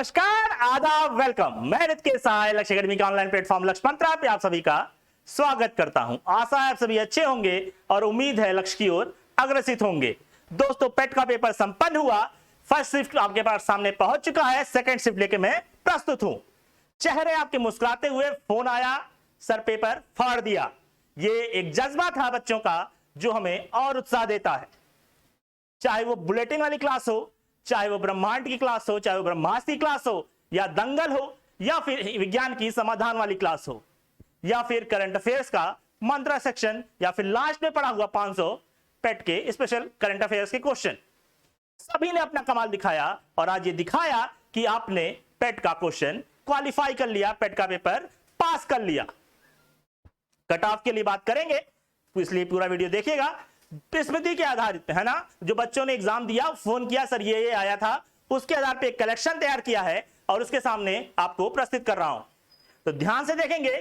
नमस्कार, आदाब, वेलकम। मैं नित के सहाय लक्ष्य अकेडमी के ऑनलाइन प्लेटफॉर्म लक्ष्य मंत्रा पे आप सभी का स्वागत करता हूं। आशा है आप सभी अच्छे होंगे और उम्मीद है लक्ष्य की ओर अग्रसित होंगे। दोस्तों, पेट का पेपर संपन्न हुआ। फर्स्ट शिफ्ट आपके पास सामने पहुंच चुका है, सेकंड शिफ्ट लेके मैं प्रस्तुत हूं। चेहरे आपके मुस्कुराते हुए, फोन आया, सर पेपर फाड़ दिया। ये एक जज्बा था बच्चों का जो हमें और उत्साह देता है। चाहे वो बुलेटिन वाली क्लास हो, चाहे वो ब्रह्मांड की क्लास हो, चाहे वो ब्रह्मास्त्र की क्लास हो, या दंगल हो, या फिर विज्ञान की समाधान वाली क्लास हो, या फिर करंट अफेयर्स का मंत्रा सेक्शन, या फिर लास्ट में पढ़ा हुआ 500 पेट के स्पेशल करंट अफेयर्स के क्वेश्चन, सभी ने अपना कमाल दिखाया। और आज ये दिखाया कि आपने पेट का क्वेश्चन क्वालिफाई कर लिया, पेट का पेपर पास कर लिया। कट ऑफ के लिए बात करेंगे, तो इसलिए पूरा वीडियो देखिएगा। स्मृति के आधारित है ना, जो बच्चों ने एग्जाम दिया, फोन किया, सर ये आया था, उसके आधार पे एक कलेक्शन तैयार किया है और उसके सामने आपको प्रस्तुत कर रहा हूं। तो ध्यान से देखेंगे,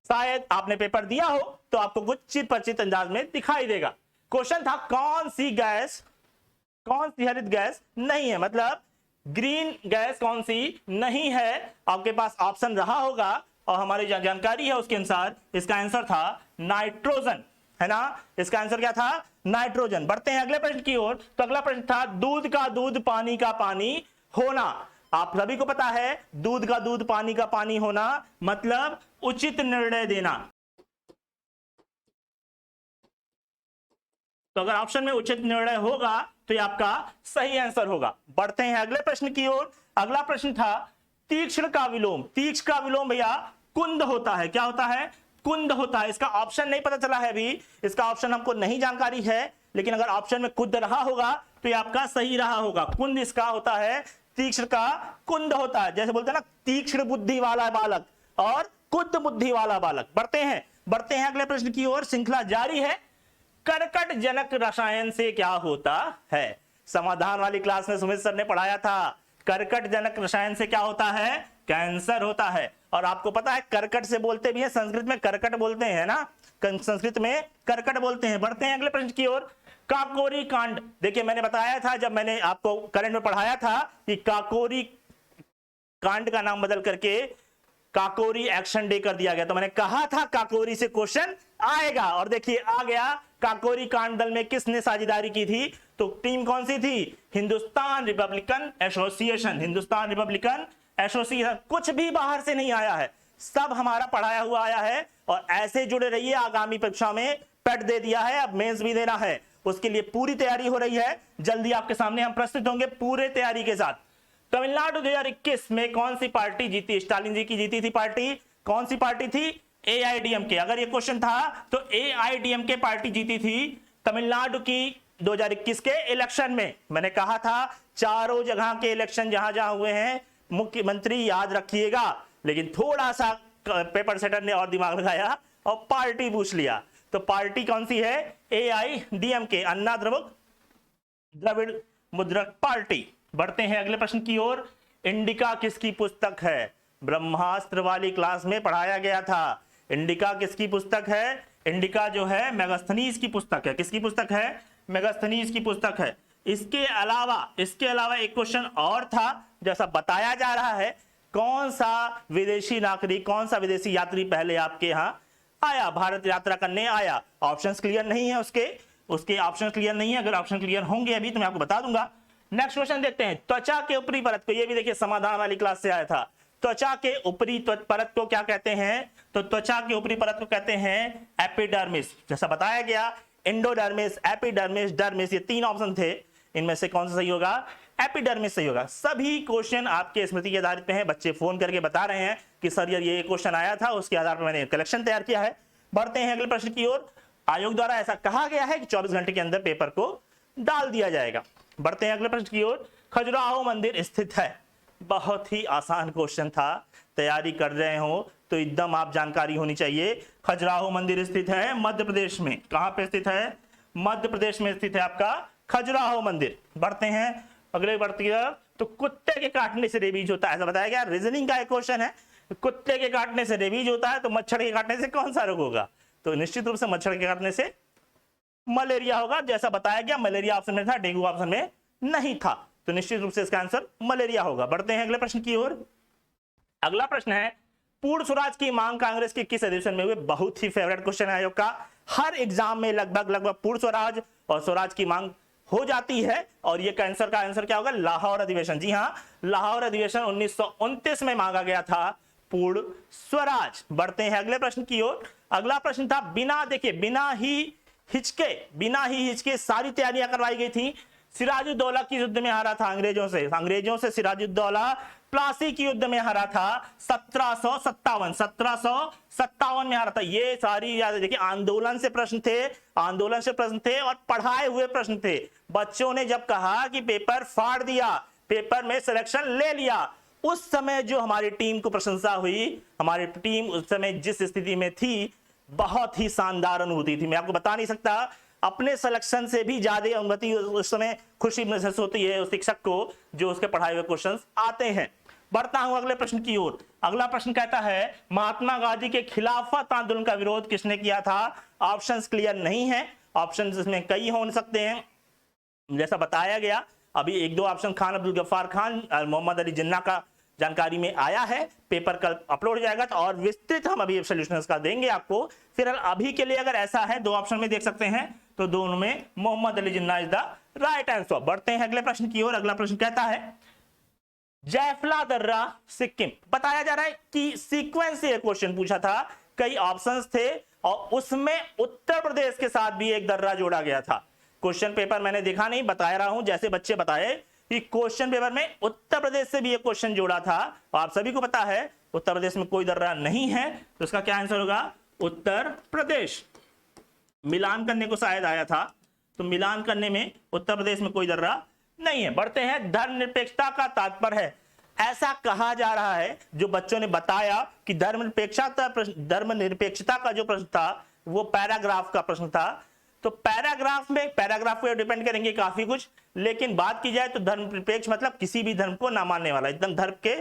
शायद आपने पेपर दिया हो तो आपको कुछ चित परिचित अंदाज में दिखाई देगा। क्वेश्चन था कौन सी हरित गैस नहीं है, मतलब ग्रीन गैस कौन सी नहीं है। आपके पास ऑप्शन रहा होगा और हमारी जानकारी है उसके अनुसार इसका आंसर था नाइट्रोजन, है ना। इसका आंसर क्या था? नाइट्रोजन। बढ़ते हैं अगले प्रश्न की ओर। तो अगला प्रश्न था दूध का दूध, पानी का पानी होना। आप सभी को पता है दूध का दूध, पानी का पानी होना मतलब उचित निर्णय देना। तो अगर ऑप्शन में उचित निर्णय होगा तो ये आपका सही आंसर होगा। बढ़ते हैं अगले प्रश्न की ओर। अगला प्रश्न था तीक्ष्ण का विलोम। तीक्ष्ण का विलोम भैया कुंद होता है। क्या होता है? कुंद होता है। इसका ऑप्शन नहीं पता चला है अभी, इसका ऑप्शन हमको नहीं जानकारी है, लेकिन अगर ऑप्शन में कुंद रहा होगा तो ये आपका सही रहा होगा। कुंद इसका होता है, तीक्ष्ण का कुंद होता है। जैसे बोलते हैं ना, तीक्ष्ण बुद्धि वाला बालक और कुंद बुद्धि वाला बालक। बढ़ते हैं अगले प्रश्न की ओर। श्रृंखला जारी है। कर्कट जनक रसायन से क्या होता है? समाधान वाली क्लास में सुमित सर ने पढ़ाया था, कर्कट जनक रसायन से क्या होता है? कैंसर होता है। और आपको पता है कर्कट से बोलते भी है, संस्कृत में कर्कट बोलते हैं ना, संस्कृत में कर्कट बोलते हैं। बढ़ते हैं अगले प्रश्न की ओर। काकोरी कांड। देखिए, मैंने बताया था जब मैंने आपको करंट में पढ़ाया था कि काकोरी कांड का नाम बदल करके काकोरी एक्शन डे कर दिया गया। तो मैंने कहा था काकोरी से क्वेश्चन आएगा, और देखिए आ गया। काकोरी कांड दल में किसने साझेदारी की थी? तो टीम कौन सी थी? Hindustan Republican association. Hindustan Republican association. कुछ भी बाहर से नहीं आया है, सब हमारा पढ़ाया हुआ आया है। और ऐसे जुड़े रहिए, आगामी परीक्षा में पेट दे दिया है, अब मेंस भी देना है, उसके लिए पूरी तैयारी हो रही है। जल्दी आपके सामने हम प्रस्तुत होंगे पूरे तैयारी के साथ। तमिलनाडु 2021 में कौन सी पार्टी जीती? स्टालिन जी की जीती थी पार्टी। कौन सी पार्टी थी? AIDMK। अगर ये क्वेश्चन था तो AIDMK पार्टी जीती थी तमिलनाडु की 2021 के इलेक्शन में। मैंने कहा था चारों जगह के इलेक्शन जहां जहां हुए हैं मुख्यमंत्री याद रखिएगा, लेकिन थोड़ा सा पेपर सेटर ने और दिमाग लगाया और पार्टी पूछ लिया। तो पार्टी कौन सी है? AIDMK, अन्ना द्रविड़ मुद्रक पार्टी। बढ़ते हैं अगले प्रश्न की ओर। इंडिका किसकी पुस्तक है? ब्रह्मास्त्र वाली क्लास में पढ़ाया गया था। इंडिका किसकी पुस्तक है? इंडिका जो है मेगास्थनीज की पुस्तक है। किसकी पुस्तक है? मेगास्थनीज की पुस्तक है। इसके अलावा एक क्वेश्चन और था, जैसा बताया जा रहा है, कौन सा विदेशी नागरिक, कौन सा विदेशी यात्री पहले आपके यहाँ आया, भारत यात्रा करने आया? ऑप्शंस क्लियर नहीं है, उसके ऑप्शंस क्लियर नहीं है। अगर ऑप्शन क्लियर होंगे अभी तो मैं आपको बता दूंगा। नेक्स्ट क्वेश्चन देखते हैं। त्वचा के ऊपरी परत को, ये भी देखिए समाधान वाली क्लास से आया था। त्वचा के ऊपरी परत को क्या कहते हैं? तो त्वचा के ऊपरी परत को कहते हैं एपिडर्मिस। जैसा बताया गया, एंडोडर्मिस, एपिडर्मिस, डर्मिस, ये तीन ऑप्शन थे, इनमें से कौन सा सही होगा? एपिडर्मिस सही होगा। सभी क्वेश्चन आपके स्मृति के आधारित पे हैं। बच्चे फोन करके बता रहे हैं कि सर यार ये क्वेश्चन आया था, उसके आधार पर मैंने कलेक्शन तैयार किया है। बढ़ते हैं अगले प्रश्न की ओर। आयोग द्वारा ऐसा कहा गया है कि 24 घंटे के अंदर पेपर को डाल दिया जाएगा। बढ़ते हैं अगले प्रश्न की ओर। खजुराहो मंदिर स्थित है। बहुत ही आसान क्वेश्चन था, तैयारी कर रहे हो तो एकदम आप जानकारी होनी चाहिए। खजुराहो मंदिर स्थित है मध्य प्रदेश में। कहां पे स्थित है? मध्य प्रदेश में स्थित है आपका खजुराहो मंदिर। बढ़ते हैं अगले तो कुत्ते के काटने से रेबीज होता है, ऐसा बताया गया। रीजनिंग का एक क्वेश्चन है, कुत्ते के काटने से रेबीज होता है, तो मच्छर के काटने से कौन सा रोग होगा? तो निश्चित रूप से मच्छर के काटने से मलेरिया होगा। जैसा बताया गया, मलेरिया ऑप्शन में था, डेंगू ऑप्शन में नहीं था। तो निश्चित रूप से इसका आंसर मलेरिया होगा। बढ़ते हैं अगले प्रश्न की ओर। अगला प्रश्न है पूर्ण स्वराज की मांग कांग्रेस के किस अधिवेशन में हुए? बहुत ही फेवरेट क्वेश्चन है आयोग का। हर एग्जाम में लगभग पूर्ण स्वराज और स्वराज की मांग हो जाती है और ये कैंसर का आंसर क्या होगा? लाहौर अधिवेशन। जी हाँ, लाहौर अधिवेशन 1929 में मांगा गया था पूर्ण स्वराज। बढ़ते हैं अगले प्रश्न की ओर। अगला प्रश्न था बिना ही हिचके सारी तैयारियां करवाई गई थी। सिराजुद्दौला की युद्ध में हारा था अंग्रेजों से सिराजुद्दौला प्लासी की युद्ध में हारा था 1757 में हारा था। ये सारी याद देखिए, आंदोलन से प्रश्न थे और पढ़ाए हुए प्रश्न थे। बच्चों ने जब कहा कि पेपर फाड़ दिया, पेपर में सिलेक्शन ले लिया, उस समय जो हमारी टीम को प्रशंसा हुई, हमारी टीम उस समय जिस स्थिति में थी, बहुत ही शानदार अनुभूति थी। मैं आपको बता नहीं सकता, अपने सिलेक्शन से भी ज्यादा अनुभूति उस समय खुशी महसूस होती है उस शिक्षक को जो उसके पढ़ाए हुए क्वेश्चंस आते हैं। बढ़ता हूं अगले प्रश्न की ओर। अगला प्रश्न कहता है महात्मा गांधी के खिलाफत आंदोलन का विरोध किसने किया था? ऑप्शंस क्लियर नहीं है, ऑप्शंस इसमें कई हो सकते हैं जैसा बताया गया। अभी एक दो ऑप्शन खान अब्दुल गफ्फार खान, मोहम्मद अली जिन्ना का जानकारी में आया है। पेपर कल अपलोड हो जाएगा तो और विस्तृत हम अभी सॉल्यूशंस का देंगे आपको। फिर अभी के लिए अगर ऐसा है, दो ऑप्शन में देख सकते हैं, तो दोनों में Mohammad Ali Jinnah is the right answer. बढ़ते हैं अगले प्रश्न की ओर। अगला प्रश्न कहता है जयफला दर्रा सिक्किम। बताया जा रहा है कि सीक्वेंस से क्वेश्चन पूछा था, कई ऑप्शंस थे और उसमें उत्तर प्रदेश के साथ भी एक दर्रा जोड़ा गया था। क्वेश्चन पेपर मैंने देखा नहीं, बता रहा हूं जैसे बच्चे बताए कि क्वेश्चन पेपर में उत्तर प्रदेश से भी एक क्वेश्चन जोड़ा था। आप सभी को पता है उत्तर प्रदेश में कोई दर्रा नहीं है, तो इसका क्या आंसर होगा? उत्तर प्रदेश। मिलान करने को शायद आया था, तो मिलान करने में उत्तर प्रदेश में कोई दर्रा नहीं है। बढ़ते हैं धर्मनिरपेक्षता का तात्पर्य है। ऐसा कहा जा रहा है, जो बच्चों ने बताया कि धर्मनिरपेक्षता का जो प्रश्न था वो पैराग्राफ का प्रश्न था। तो पैराग्राफ पे डिपेंड करेंगे काफी कुछ, लेकिन बात की जाए तो धर्मनिरपेक्ष मतलब किसी भी धर्म को ना मानने वाला, एकदम धर्म के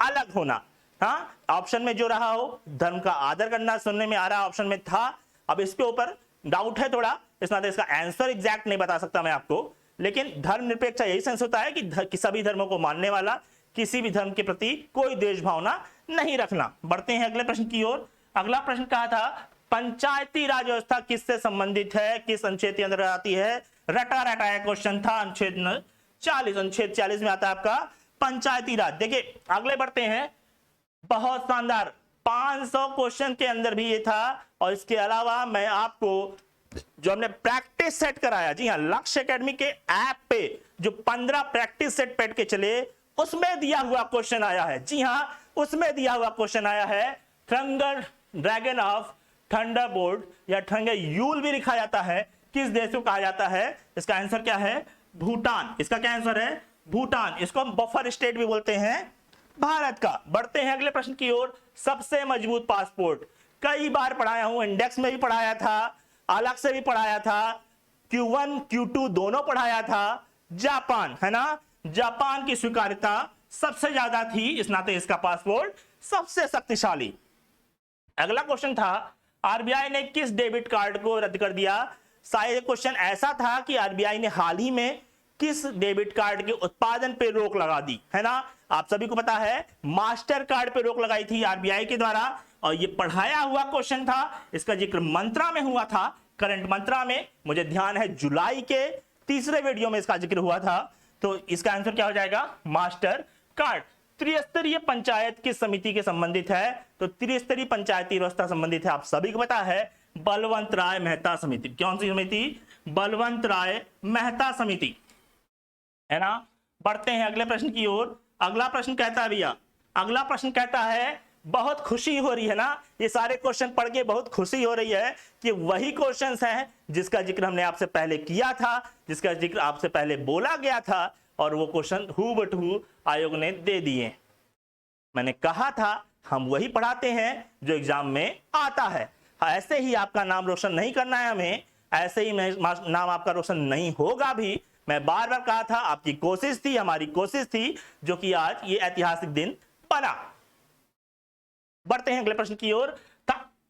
अलग होना। हाँ, ऑप्शन में जो रहा हो धर्म का आदर करना सुनने में आ रहा ऑप्शन में था। अब इसके ऊपर डाउट है थोड़ा, इस नाते इसका आंसर एग्जैक्ट नहीं बता सकता मैं आपको, लेकिन धर्मनिरपेक्ष यही सेंस होता है कि सभी धर्मों को मानने वाला, किसी भी धर्म के प्रति कोई द्वेष भावना नहीं रखना। बढ़ते हैं अगले प्रश्न की ओर। अगला प्रश्न कहा था पंचायती राज व्यवस्था किससे संबंधित है, किस अनुच्छेद के अंदर आती है? रटा रटाया क्वेश्चन था, अनुच्छेद 40 में आता है आपका पंचायती राज। देखिए अगले बढ़ते हैं, बहुत शानदार 500 क्वेश्चन के अंदर भी ये था। और इसके अलावा मैं आपको जो हमने प्रैक्टिस सेट कराया, जी हाँ, लक्ष्य एकेडमी के ऐप पे जो 15 प्रैक्टिस सेट बैठ के चले, उसमें दिया हुआ क्वेश्चन आया है। जी हाँ, उसमें दिया हुआ क्वेश्चन आया है थंडर ड्रैगन ऑफ थंडरबोल्ट या थंडर यूल भी लिखा जाता है, किस देश को कहा जाता है? इसका आंसर क्या है? भूटान। इसका क्या आंसर है? भूटान। इसको हम बफर स्टेट भी बोलते हैं भारत का। बढ़ते हैं अगले प्रश्न की ओर। सबसे मजबूत पासपोर्ट, कई बार पढ़ाया हूं, इंडेक्स में भी पढ़ाया था, अलग से भी पढ़ाया था, Q1 Q2 दोनों पढ़ाया था। जापान है ना, जापान की स्वीकार्यता सबसे ज्यादा थी, इस नाते इसका पासपोर्ट सबसे शक्तिशाली। अगला क्वेश्चन था आरबीआई ने किस डेबिट कार्ड को रद्द कर दिया? शायद क्वेश्चन ऐसा था कि आरबीआई ने हाल ही में किस डेबिट कार्ड के उत्पादन पे रोक लगा दी, है ना। आप सभी को पता है मास्टर कार्ड पे रोक लगाई थी आरबीआई के द्वारा, और ये पढ़ाया हुआ क्वेश्चन था। इसका जिक्र मंत्रा में हुआ था, करंट मंत्रा में, मुझे ध्यान है जुलाई के तीसरे वीडियो में इसका जिक्र हुआ था। तो इसका आंसर क्या हो जाएगा? Master card. त्रिस्तरीय पंचायत किस समिति के संबंधित है? तो त्रिस्तरीय पंचायती व्यवस्था संबंधित है, आप सभी को पता है, बलवंत राय मेहता समिति। कौन सी समिति? बलवंत राय मेहता समिति, है ना। बढ़ते हैं अगले प्रश्न की ओर। अगला प्रश्न कहता है भैया, अगला प्रश्न कहता है, बहुत खुशी हो रही है ना, ये सारे क्वेश्चन पढ़ के बहुत खुशी हो रही है कि वही क्वेश्चंस हैं जिसका जिक्र हमने आपसे पहले किया था, जिसका जिक्र आपसे पहले बोला गया था, और वो क्वेश्चन हूबहू आयोग ने दे दिए। मैंने कहा था हम वही पढ़ाते हैं जो एग्जाम में आता है। ऐसे ही आपका नाम रोशन नहीं करना है हमें, ऐसे ही नाम आपका रोशन नहीं होगा भी। मैं बार बार कहा था, आपकी कोशिश थी, हमारी कोशिश थी, जो कि आज ये ऐतिहासिक दिन बना। बढ़ते हैं अगले प्रश्न की ओर।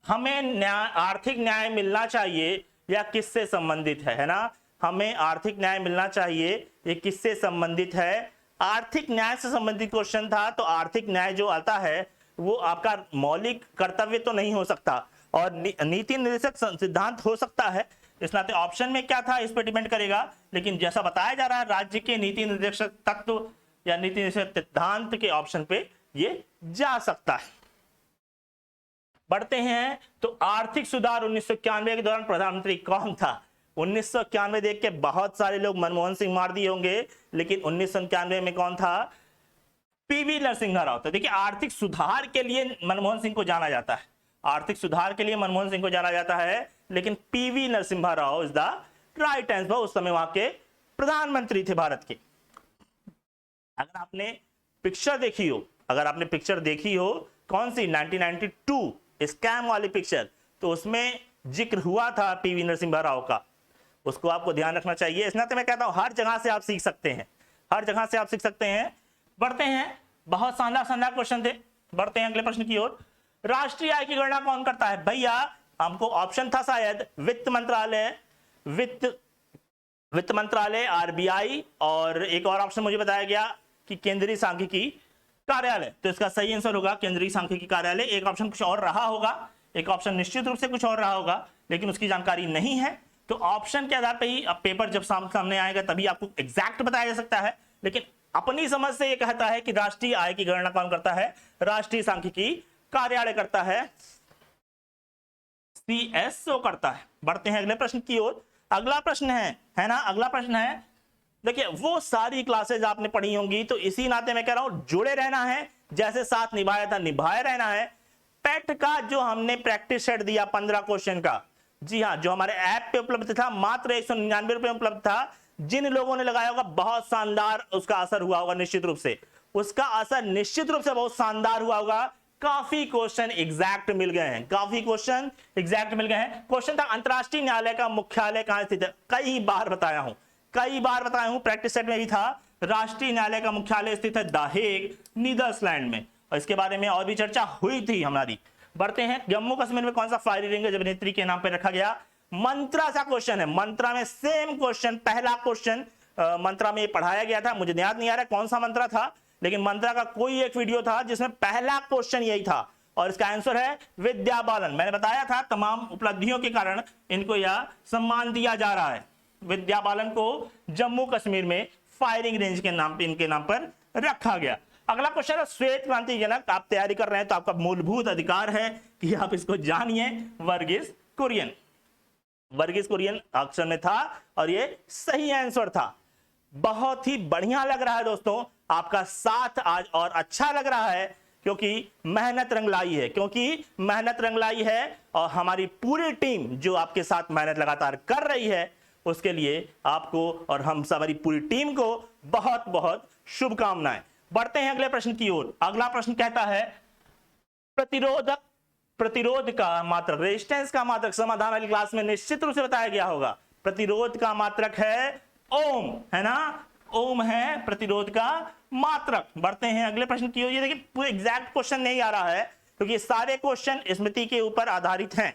हमें आर्थिक न्याय मिलना चाहिए या किससे संबंधित है ना। हमें आर्थिक न्याय मिलना चाहिए, ये किससे संबंधित है? आर्थिक न्याय से संबंधित क्वेश्चन था। तो आर्थिक न्याय जो आता है वो आपका मौलिक कर्तव्य तो नहीं हो सकता और नीति निर्देशक सिद्धांत हो सकता है। इस नाते ऑप्शन में क्या था इस पर डिपेंड करेगा, लेकिन जैसा बताया जा रहा है राज्य के नीति निर्देशक तत्व या नीति निर्देशक सिद्धांत के ऑप्शन पे ये जा सकता है। बढ़ते हैं तो आर्थिक सुधार 1991 के दौरान प्रधानमंत्री कौन था? 1991 देख के बहुत सारे लोग मनमोहन सिंह मार दिए होंगे, लेकिन 1991 में कौन था? पीवी नरसिम्हा राव। तो देखिए आर्थिक सुधार के लिए मनमोहन सिंह को जाना जाता है, आर्थिक सुधार के लिए मनमोहन सिंह को जाना जाता है, लेकिन PV Narasimha Rao is the right answer. उस समय वहां के प्रधानमंत्री थे भारत के। अगर आपने पिक्चर देखी हो, अगर आपने पिक्चर देखी हो कौन सी 1992 स्कैम वाली पिक्चर, तो उसमें जिक्र हुआ था पीवी नरसिम्हा राव का, उसको आपको ध्यान रखना चाहिए। इस नाते मैं कहता हूं हर जगह से आप सीख सकते हैं, हर जगह से आप सीख सकते हैं। बढ़ते हैं, बहुत शानदार शानदार क्वेश्चन थे। बढ़ते हैं अगले प्रश्न की ओर। राष्ट्रीय आय की गणना कौन करता है? भैया हमको ऑप्शन था शायद वित्त मंत्रालय, वित्त मंत्रालय, आरबीआई, और एक और ऑप्शन मुझे बताया गया कि केंद्रीय सांख्यिकी कार्यालय। तो इसका सही आंसर होगा केंद्रीय सांख्यिकी कार्यालय। एक ऑप्शन कुछ और रहा होगा, एक ऑप्शन निश्चित रूप से कुछ और रहा होगा, लेकिन उसकी जानकारी नहीं है। तो ऑप्शन के आधार पर ही अब पेपर जब सामने आएगा तभी आपको एग्जैक्ट बताया जा सकता है, लेकिन अपनी समझ से ये कहता है कि राष्ट्रीय आय की गणना कौन करता है? राष्ट्रीय सांख्यिकी कार्यालय करता है, सीएसओ करता है। बढ़ते हैं अगले प्रश्न की ओर। अगला प्रश्न है ना, अगला प्रश्न है, देखिए वो सारी क्लासेज आपने पढ़ी होंगी, तो इसी नाते मैं कह रहा हूं जुड़े रहना है, जैसे साथ निभाया था निभाए रहना है। पेट का जो हमने प्रैक्टिस सेट दिया 15 क्वेश्चन का, जी हाँ, जो हमारे ऐप पे उपलब्ध था, मात्र 199 रुपए उपलब्ध था। जिन लोगों ने लगाया होगा बहुत शानदार उसका असर हुआ होगा, निश्चित रूप से उसका असर निश्चित रूप से बहुत शानदार हुआ होगा। काफी क्वेश्चन एग्जैक्ट मिल गए हैं, काफी क्वेश्चन एग्जैक्ट मिल गए हैं। क्वेश्चन था अंतरराष्ट्रीय न्यायालय का मुख्यालय कहां स्थित है? कई बार बताया हूं, कई बार बताया हूं, प्रैक्टिस सेट में भी था। राष्ट्रीय न्यायालय का मुख्यालय स्थित है द हेग, नीदरलैंड में, और इसके बारे में और भी चर्चा हुई थी हमारी। बढ़ते हैं, जम्मू कश्मीर में कौन सा फायरिंग रेंज अभिनेत्री के नाम पर रखा गया? मंत्रा सा क्वेश्चन है, मंत्रा में सेम क्वेश्चन, पहला क्वेश्चन मंत्रा में पढ़ाया गया था। मुझे याद नहीं आ रहा कौन सा मंत्रा था, लेकिन मंत्रा का कोई एक वीडियो था जिसमें पहला क्वेश्चन यही था, और इसका आंसर है विद्या बालन। मैंने बताया था तमाम उपलब्धियों के कारण इनको यह सम्मान दिया जा रहा है। विद्या बालन को जम्मू कश्मीर में फायरिंग रेंज के नाम पे, इनके नाम पर रखा गया। अगला क्वेश्चन है श्वेत क्रांति जनक। आप तैयारी कर रहे हैं तो आपका मूलभूत अधिकार है कि आप इसको जानिए। वर्गीस कुरियन, वर्गीस कुरियन अक्षर में था और ये सही आंसर था। बहुत ही बढ़िया लग रहा है दोस्तों, आपका साथ आज और अच्छा लग रहा है, क्योंकि मेहनत रंग लाई है, क्योंकि मेहनत रंग लाई है, और हमारी पूरी टीम जो आपके साथ मेहनत लगातार कर रही है, उसके लिए आपको और हम हमारी पूरी टीम को बहुत बहुत शुभकामनाएं। बढ़ते हैं अगले प्रश्न की ओर। अगला प्रश्न कहता है प्रतिरोध का मात्रक, रेजिस्टेंस का मात्रक समाधान वाली क्लास में निश्चित रूप से बताया गया होगा। प्रतिरोध का मात्रक है ओम, है ना, ओम है प्रतिरोध का मात्रक। बढ़ते हैं अगले प्रश्न की ओर। ये देखिए पूरे एग्जैक्ट क्वेश्चन नहीं आ रहा है, क्योंकि सारे क्वेश्चन स्मृति के ऊपर आधारित हैं,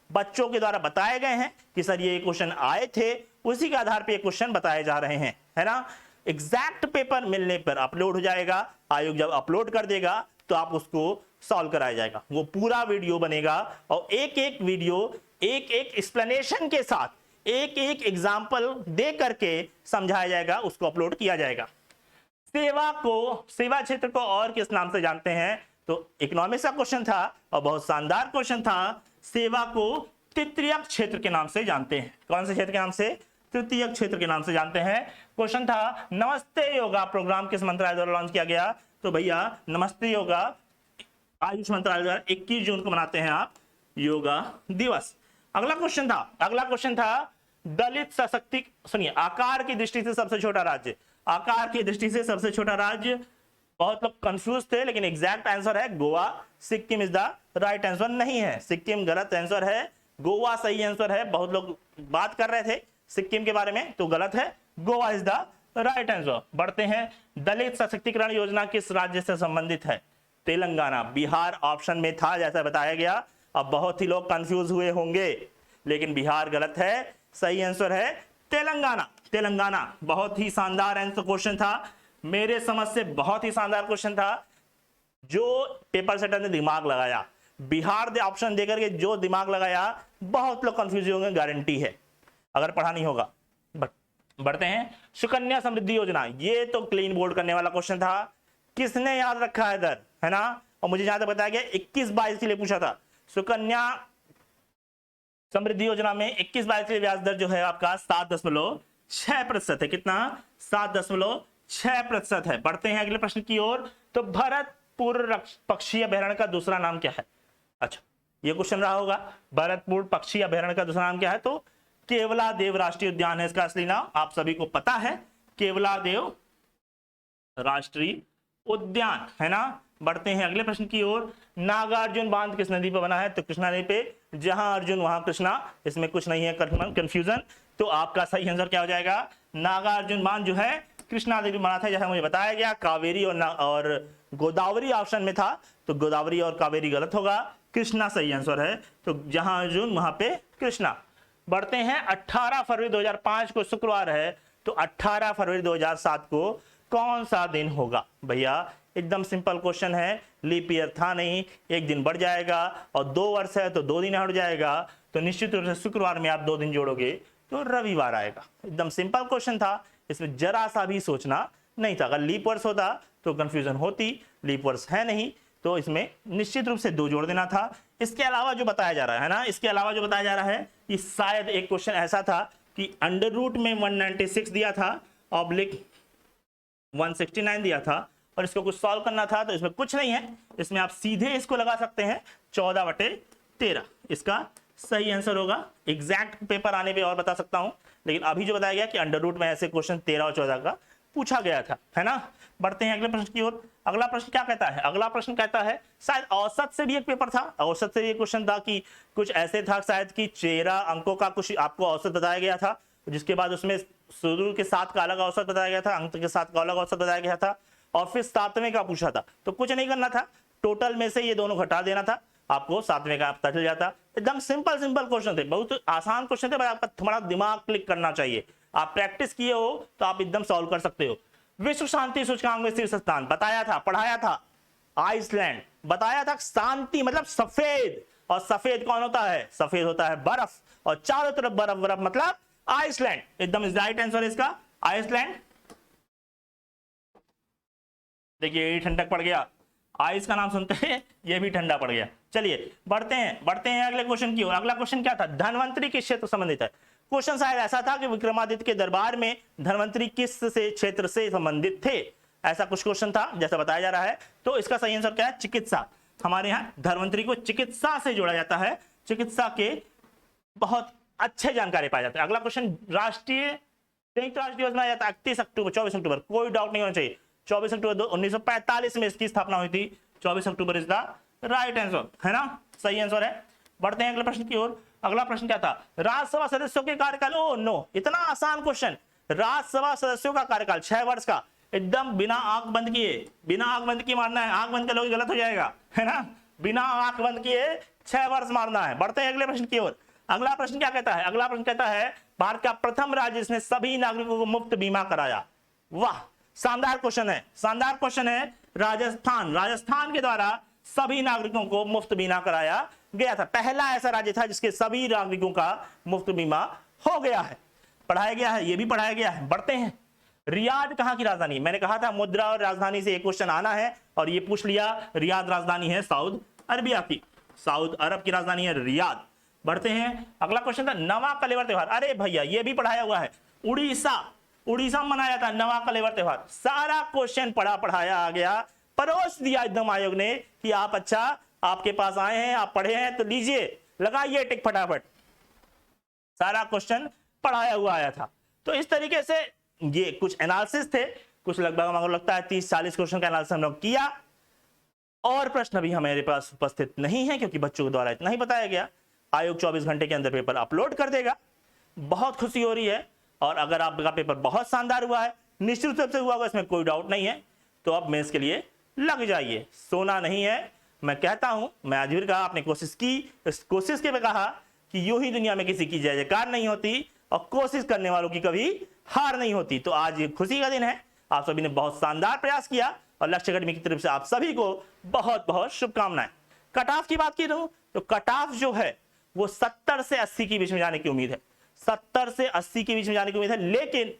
बच्चों के द्वारा बताए गए हैं कि सर ये क्वेश्चन आए थे, उसी के आधार पर ये क्वेश्चन बताए जा रहे हैं, है ना। एग्जैक्ट पेपर मिलने पर अपलोड हो जाएगा, आयोग जब अपलोड कर देगा तो आप उसको सॉल्व कराया जाएगा। वो पूरा वीडियो बनेगा और एक एक वीडियो एक एक एक्सप्लेनेशन के साथ, एक एक एग्जाम्पल दे करके समझाया जाएगा, उसको अपलोड किया जाएगा। सेवा क्षेत्र को और किस नाम से जानते हैं? तो इकोनॉमिक्स का क्वेश्चन था और बहुत शानदार क्वेश्चन था। सेवा को तृतीयक क्षेत्र के नाम से जानते हैं। कौन से क्षेत्र के नाम से? तृतीयक क्षेत्र के नाम से जानते हैं। क्वेश्चन था नमस्ते योगा प्रोग्राम किस मंत्रालय द्वारा लॉन्च किया गया? तो भैया नमस्ते योगा आयुष मंत्रालय द्वारा 21 जून को मनाते हैं आप योगा दिवस। अगला क्वेश्चन था दलित सशक्तिकरण, सुनिए, आकार की दृष्टि से सबसे छोटा राज्य, आकार की दृष्टि से सबसे छोटा राज्य, बहुत लोग कंफ्यूज थे, लेकिन एग्जैक्ट आंसर है Goa. Sikkim is the right answer नहीं है, सिक्किम गलत आंसर है, गोवा सही आंसर है। बहुत लोग बात कर रहे थे सिक्किम के बारे में, तो गलत है, Goa is the right answer. बढ़ते हैं, दलित सशक्तिकरण योजना किस राज्य से संबंधित है? तेलंगाना। बिहार ऑप्शन में था जैसा बताया गया। अब बहुत ही लोग कंफ्यूज हुए होंगे, लेकिन बिहार गलत है, सही आंसर है तेलंगाना। तेलंगाना बहुत ही शानदार आंसर क्वेश्चन था, मेरे समझ से बहुत ही शानदार क्वेश्चन था, जो पेपर सेटर ने दिमाग लगाया, बिहार दे ऑप्शन देकर के जो दिमाग लगाया, बहुत लोग कंफ्यूज होंगे, गारंटी है, अगर पढ़ा नहीं होगा। बढ़ते हैं, सुकन्या समृद्धि योजना, ये तो क्लीन बोर्ड करने वाला क्वेश्चन था, किसने याद रखा है इधर, है ना। और मुझे जहां तक बताया गया 21-22 के लिए पूछा था, सुकन्या समृद्धि योजना में 21-22 के लिए ब्याज दर जो है आपका 7.6% है। कितना? 7.6% है। बढ़ते हैं अगले प्रश्न की ओर। तो भरतपुर पक्षी अभयारण्य का दूसरा नाम क्या है? अच्छा, ये क्वेश्चन रहा होगा, भरतपुर पक्षी अभयारण्य का दूसरा नाम क्या है? तो केवलादेव राष्ट्रीय उद्यान है इसका असली नाम, आप सभी को पता है, केवलादेव राष्ट्रीय उद्यान, है ना। बढ़ते हैं अगले प्रश्न की ओर। नागार्जुन बांध किस नदी पर बना है? तो कृष्णा नदी पे, जहां अर्जुन वहां कृष्णा, इसमें कुछ नहीं है कंफ्यूजन। तो आपका सही आंसर क्या हो जाएगा? नागार्जुन बांध जो है कृष्णा नदी पर बना था, जैसा मुझे बताया गया। कावेरी और गोदावरी ऑप्शन में था, तो गोदावरी और कावेरी गलत होगा, कृष्णा सही आंसर है। तो जहां अर्जुन वहां पे कृष्णा। बढ़ते हैं, 18 फरवरी 2005 को शुक्रवार है, तो 18 फरवरी 2007 को कौन सा दिन होगा? भैया एकदम सिंपल क्वेश्चन है, लीप ईयर था नहीं, एक दिन बढ़ जाएगा, और 2 वर्ष है तो 2 दिन हट जाएगा, तो निश्चित रूप से शुक्रवार में आप 2 दिन जोड़ोगे तो रविवार आएगा। एकदम सिंपल क्वेश्चन था, इसमें जरा सा भी सोचना नहीं था। अगर लीप वर्ष होता तो कंफ्यूजन होती, लीप वर्ष है नहीं, तो इसमें निश्चित रूप से 2 जोड़ देना था। इसके अलावा जो बताया जा रहा है ना, इसके अलावा जो बताया जा रहा है कि शायद एक क्वेश्चन ऐसा था कि अंडर रूट में 196 दिया था, ऑब्लिक 169 दिया था, और इसको कुछ सॉल्व करना था, तो इसमें कुछ नहीं है, इसमें आप सीधे इसको लगा सकते हैं 14/13, इसका सही आंसर होगा। एग्जैक्ट पेपर आने पे और बता सकता हूं, लेकिन अभी जो बताया गया कि अंडर रूट में ऐसे क्वेश्चन 13 और 14 का पूछा गया था, है ना। बढ़ते हैं अगले प्रश्न की ओर। अगला प्रश्न क्या कहता है? अगला प्रश्न कहता है, शायद औसत से भी एक पेपर था, औसत से ये क्वेश्चन था कि कुछ ऐसे था शायद कि 13 अंकों का कुछ आपको औसत बताया गया था, जिसके बाद उसमें शुरू के 7 का अलग औसत बताया गया था, अंक के 7 का अलग औसत बताया गया था, और फिर 7वें का पूछा था। तो कुछ नहीं करना था, टोटल में से ये दोनों घटा देना था, आपको 7वें का पता चल जाता। एकदम सिंपल क्वेश्चन थे, बहुत आसान क्वेश्चन थे, बस आपका थोड़ा दिमाग क्लिक करना चाहिए। आप प्रैक्टिस किए हो तो आप एकदम सॉल्व कर सकते हो। विश्व शांति सूचकांक में शीर्ष स्थान बताया था, पढ़ाया था, आइसलैंड बताया था। शांति मतलब सफेद, और सफेद कौन होता है? सफेद होता है बर्फ, और चारों तरफ बर्फ बर्फ मतलब आइसलैंड। एकदम राइट आंसर है इसका, आइसलैंड। देखिए ये ठंडक पड़ गया, आइस का नाम सुनते हैं ये भी ठंडा पड़ गया। चलिए बढ़ते हैं अगले क्वेश्चन की ओर। अगला क्वेश्चन क्या था? धन्वंतरी किस क्षेत्र संबंधित है? क्वेश्चन शायद ऐसा था कि विक्रमादित्य के दरबार में धन्वंतरी किस से क्षेत्र से संबंधित थे, ऐसा कुछ क्वेश्चन था जैसा बताया जा रहा है। तो इसका सही आंसर क्या है? चिकित्सा। हमारे यहाँ धन्वंतरी को चिकित्सा से जोड़ा जाता है, चिकित्सा के बहुत अच्छे जानकारी पाए जाते हैं। अगला क्वेश्चन, राष्ट्रीय संयुक्त राष्ट्र दिवस मनाया जाता है 31 अक्टूबर, 24 अक्टूबर, कोई डाउट नहीं होना चाहिए। 24 अक्टूबर 1945 में इसकी स्थापना हुई थी। 24 October is the right answer, है ना, सही आंसर है। बढ़ते हैं अगले प्रश्न की ओर। अगला प्रश्न क्या था? राज्यसभा सदस्यों के कार्यकाल, ओ नो, इतना आसान क्वेश्चन। राज्यसभा सदस्यों का कार्यकाल 6 वर्ष का, एकदम बिना आंख बंद किए, बिना आंख बंद किए मारना है, आंख बंद कर लोगे गलत हो जाएगा, है ना, बिना आंख बंद किए 6 वर्ष मारना है। बढ़ते हैं अगले प्रश्न की ओर। अगला प्रश्न क्या कहता है? अगला प्रश्न कहता है, भारत का प्रथम राज्य जिसने सभी नागरिकों को मुफ्त बीमा कराया। वाह, शानदार क्वेश्चन है, शानदार क्वेश्चन है। राजस्थान, राजस्थान के द्वारा सभी नागरिकों को मुफ्त बीमा कराया गया था। पहला ऐसा राज्य था जिसके सभी नागरिकों का मुफ्त बीमा हो गया है, पढ़ाया गया है, ये भी पढ़ाया गया है। बढ़ते हैं, रियाद कहां की राजधानी? मैंने कहा था मुद्रा और राजधानी से एक क्वेश्चन आना है, और ये पूछ लिया। रियाद राजधानी है सऊदी अरबिया की, सऊदी अरब की राजधानी है रियाद। बढ़ते हैं, अगला क्वेश्चन था नवा कलेवर त्योहार। अरे भैया ये भी पढ़ाया हुआ है, उड़ीसा, उड़ीसा में मनाया जाता है नवा कलेवर त्योहार। सारा क्वेश्चन पढ़ाया आ गया, परोस दिया एकदम आयोग ने कि आप, अच्छा आपके पास आए हैं, आप पढ़े हैं, तो लीजिए लगाइए टिक फटाफट। सारा क्वेश्चन पढ़ाया हुआ आया था। तो इस तरीके से ये कुछ एनालिसिस थे, कुछ लगभग हमको लगता है 30-40 क्वेश्चन का एनालिसिस हम लोग किया, और प्रश्न भी हमारे पास उपस्थित नहीं है क्योंकि बच्चों के द्वारा इतना ही बताया गया। आयोग 24 घंटे के अंदर पेपर अपलोड कर देगा। बहुत खुशी हो रही है, और अगर आपका पेपर बहुत शानदार हुआ है, निश्चित रूप से हुआ होगा, इसमें कोई डाउट नहीं है, तो आप मेंस के लिए लग जाइए, सोना नहीं है। मैं कहता हूं, मैं आज भी कहा, आपने कोशिश की, इस कोशिश के में कहा कि यूं ही दुनिया में किसी की जय जयकार नहीं होती, और कोशिश करने वालों की कभी हार नहीं होती। तो आज ये खुशी का दिन है, आप सभी ने बहुत शानदार प्रयास किया और लक्ष्य एकेडमी की तरफ से आप सभी को बहुत बहुत शुभकामनाएं। कट ऑफ की बात की रहूं तो कट ऑफ जो है वो 70 से 80 के बीच में जाने की उम्मीद है, 70 से 80 के बीच में जाने की उम्मीद है, लेकिन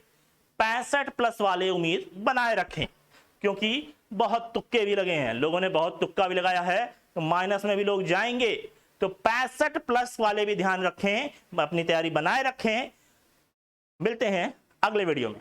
65 प्लस वाले उम्मीद बनाए रखें, क्योंकि बहुत तुक्के भी लगे हैं, लोगों ने बहुत तुक्का भी लगाया है, तो माइनस में भी लोग जाएंगे। तो 65 प्लस वाले भी ध्यान रखें, अपनी तैयारी बनाए रखें। मिलते हैं अगले वीडियो में।